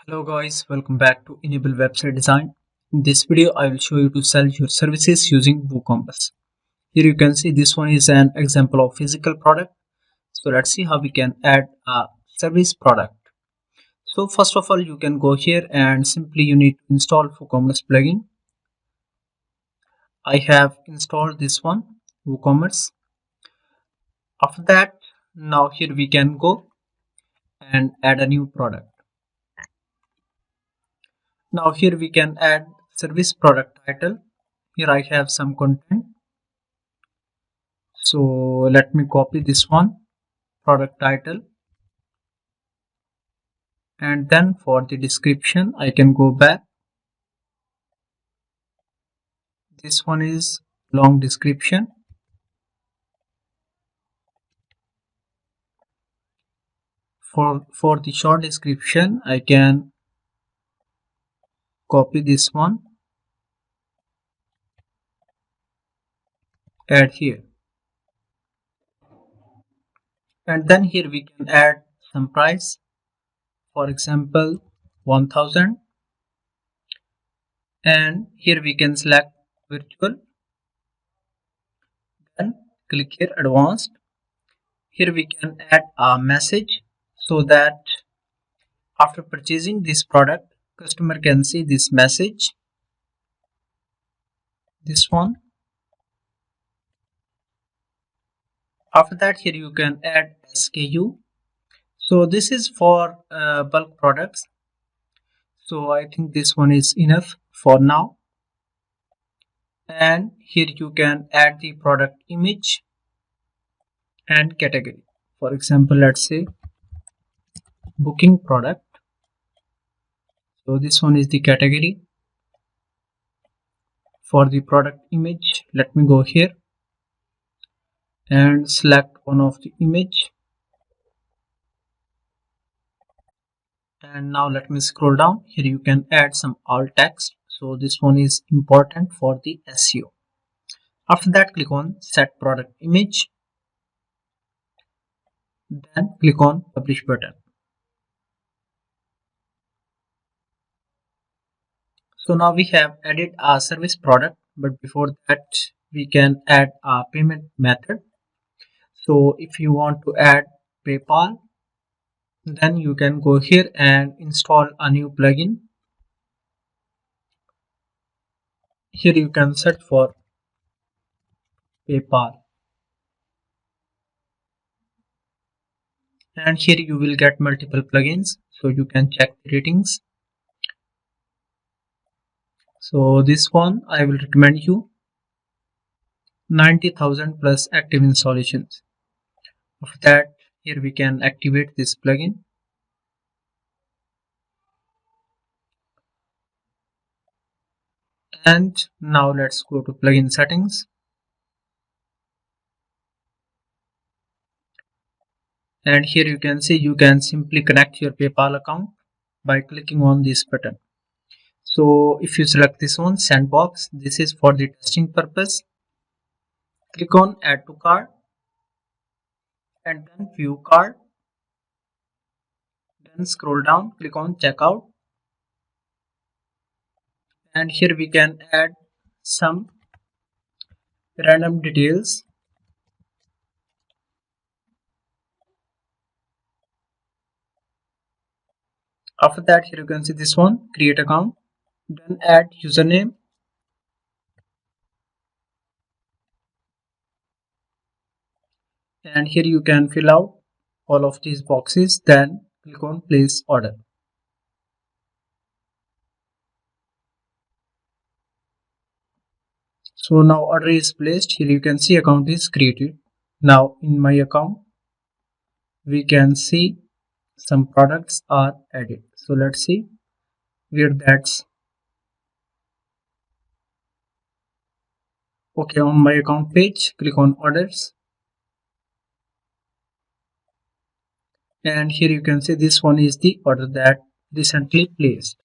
Hello guys, welcome back to Enable Website Design. In this video, I will show you to sell your services using WooCommerce. Here you can see this one is an example of physical product. So let's see how we can add a service product. So first of all, you can go here and simply you need to install WooCommerce plugin. I have installed this one, WooCommerce. After that, now here we can go and add a new product. Now here we can add service product title. Here I have some content. So let me copy this one, product title, and then for the description I can go back. This one is long description. For the short description I can copy this one, add here, and then here we can add some price, for example 1000, and here we can select virtual, then click here advanced. Here we can add a message so that after purchasing this product customer can see this message, this one. After that, here you can add SKU. So this is for bulk products, so I think this one is enough for now. And here you can add the product image and category. For example, let's say booking product. So this one is the category. For the product image, let me go here and select one of the image, and now let me scroll down. Here you can add some alt text, so this one is important for the SEO. After that, click on set product image, then click on publish button. So now we have added a service product, but before that we can add a payment method. So if you want to add PayPal, then you can go here and install a new plugin. Here you can search for PayPal, and here you will get multiple plugins, so you can check the ratings. So this one I will recommend you, 90,000 plus active installations. After that, here we can activate this plugin. And now let's go to plugin settings. And here you can see you can simply connect your PayPal account by clicking on this button. So if you select this one, sandbox, this is for the testing purpose. Click on add to cart and then view cart. Then scroll down, click on checkout. And here we can add some random details. After that, here you can see this one, create account, then add username, and here you can fill out all of these boxes, then click on place order. So now order is placed. Here you can see account is created. Now in my account we can see some products are added. So let's see where that's okay. On my account page, click on orders, and here you can see this one is the order that recently placed.